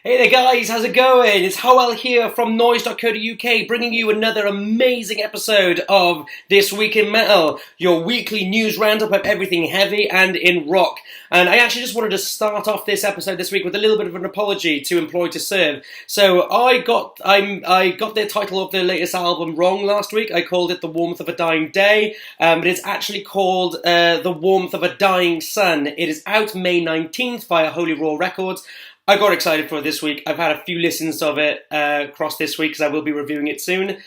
Hey there guys, how's it going? It's Hywel here from noizzeblogging, bringing you another amazing episode of This Week in Metal, your weekly news roundup of everything heavy and in rock. And I actually just wanted to start off this episode this week with a little bit of an apology to Employed to Serve. So I got the title of the latest album wrong last week. I called it The Warmth of a Dying Day, but it's actually called The Warmth of a Dying Sun. It is out May 19th via Holy Roar Records. I got excited for it this week. I've had a few listens of it across this week because I will be reviewing it soon.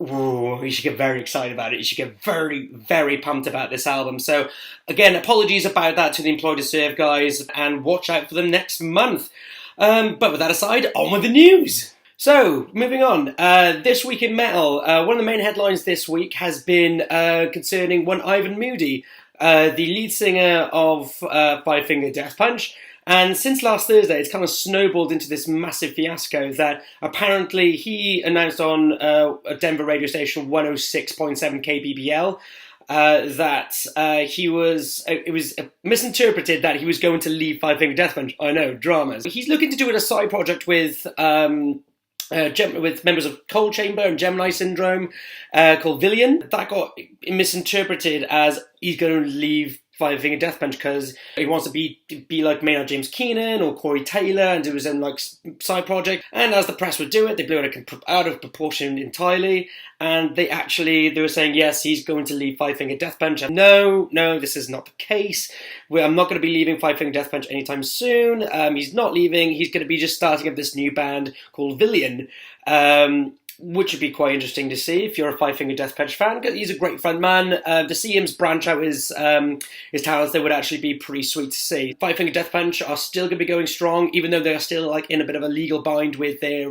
Ooh, you should get very excited about it. You should get very, very pumped about this album. So, again, apologies about that to the Employed to Serve guys, and watch out for them next month. But with that aside, on with the news. So, moving on. This Week in Metal, one of the main headlines this week has been concerning one Ivan Moody, the lead singer of Five Finger Death Punch. And since last Thursday, it's kind of snowballed into this massive fiasco that apparently he announced on a Denver radio station 106.7 KBBL that it was misinterpreted that he was going to leave Five Finger Death Punch. I know, dramas. He's looking to do it a side project with members of Cold Chamber and Gemini Syndrome called Villian. That got misinterpreted as he's going to leave Five Finger Death Punch because he wants to be like Maynard James Keenan or Corey Taylor and do his own like side project. And as the press would do it, they blew it out of proportion entirely. And they were saying, yes, he's going to leave Five Finger Death Punch. And no, this is not the case. I'm not going to be leaving Five Finger Death Punch anytime soon. He's not leaving. He's going to be just starting up this new band called Villian. Which would be quite interesting to see if you're a Five Finger Death Punch fan. He's a great front man. To see him branch out his talents, they would actually be pretty sweet to see. Five Finger Death Punch are still going to be going strong, even though they are still like in a bit of a legal bind with their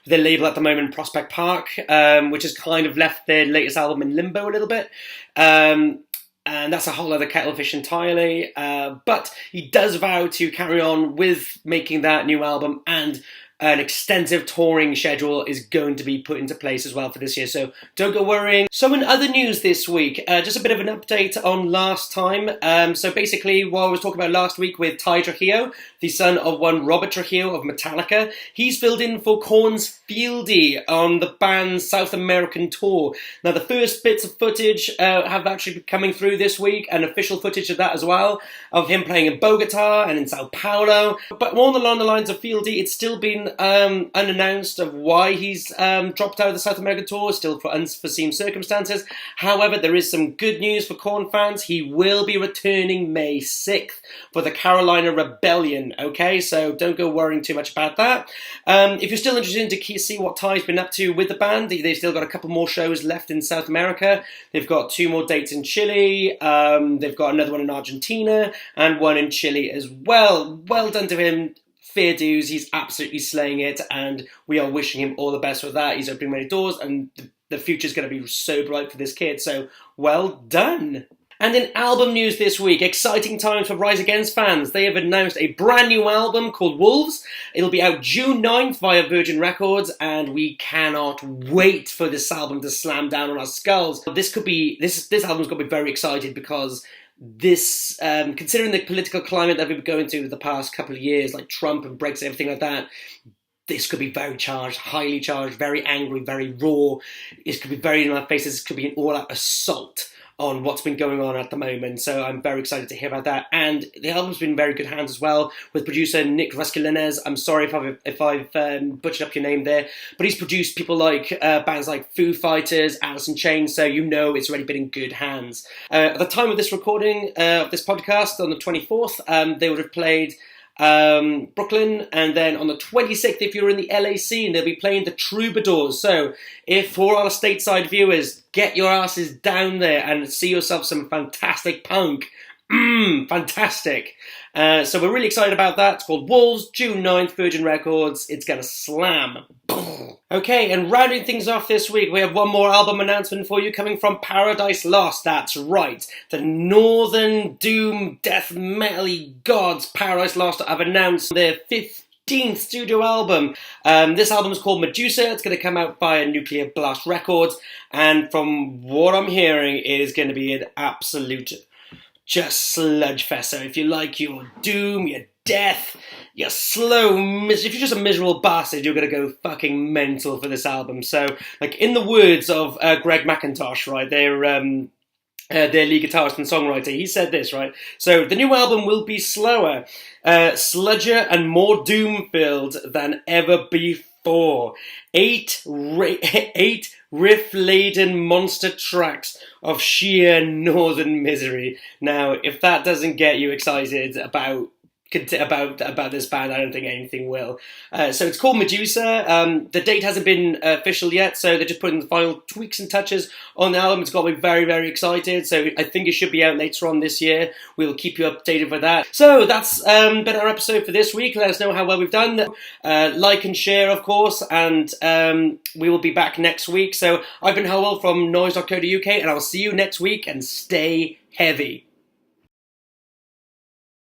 label at the moment, Prospect Park, which has kind of left their latest album in limbo a little bit. And that's a whole other kettle of fish entirely. But he does vow to carry on with making that new album, and an extensive touring schedule is going to be put into place as well for this year, so don't go worrying. So in other news this week, just a bit of an update on last time. So basically, what I was talking about last week with Ty Trujillo, the son of one Robert Trujillo of Metallica, he's filled in for Korn's Fieldy on the band's South American tour. Now, the first bits of footage have actually been coming through this week, and official footage of that as well, of him playing in Bogota and in Sao Paulo. But more along the lines of Fieldy, it's still been unannounced of why he's dropped out of the South American tour, still for unforeseen circumstances. However, there is some good news for Korn fans. He will be returning May 6th for the Carolina Rebellion, okay? So don't go worrying too much about that. If you're still interested to see what Ty's been up to with the band, they've still got a couple more shows left in South America. They've got 2 more dates in Chile, they've got another one in Argentina, and one in Chile as well. Well done to him. Fair dues, he's absolutely slaying it, and we are wishing him all the best with that. He's opening many doors, and the future's going to be so bright for this kid, so well done. And in album news this week, exciting times for Rise Against fans. They have announced a brand new album called Wolves. It'll be out June 9th via Virgin Records, and we cannot wait for this album to slam down on our skulls. This album's going to be very excited because this, considering the political climate that we've been going through the past couple of years, like Trump and Brexit, everything like that, this could be very charged, highly charged, very angry, very raw. It could be very in our faces. This could be an all-out assault on what's been going on at the moment, so I'm very excited to hear about that. And the album's been in very good hands as well, with producer Nick Vasculinez. I'm sorry if I've butchered up your name there, but he's produced people like bands like Foo Fighters, Alice in Chains, so you know it's already been in good hands. At the time of this recording of this podcast, on the 24th, they would have played Brooklyn, and then on the 26th, if you're in the LA scene, they'll be playing the Troubadours. So if for our stateside viewers, get your asses down there and see yourself some fantastic punk. Fantastic. So we're really excited about that. It's called Wolves, June 9th, Virgin Records. It's gonna slam. Okay, and rounding things off this week, we have one more album announcement for you coming from Paradise Lost. That's right. The Northern Doom Death Metal-y gods, Paradise Lost, have announced their 15th studio album. This album is called Medusa. It's going to come out via Nuclear Blast Records. And from what I'm hearing, it is going to be an absolute just sludge fest. So if you like your doom, your death. You're slow. If you're just a miserable bastard, you're gonna go fucking mental for this album. So, like, in the words of Greg McIntosh, right, their lead guitarist and songwriter, he said this, right? So, the new album will be slower, sludgier, and more doom-filled than ever before. Eight riff-laden monster tracks of sheer northern misery. Now, if that doesn't get you excited about this band, I don't think anything will. So it's called Medusa. The date hasn't been official yet, so they're just putting the final tweaks and touches on the album. It's got me very, very excited, so I think it should be out later on this year. We'll keep you updated with that. So that's been our episode for this week. Let us know how well we've done. Like and share, of course, and we will be back next week. So I've been Hywel from noizzeblogging, and I'll see you next week, and stay heavy.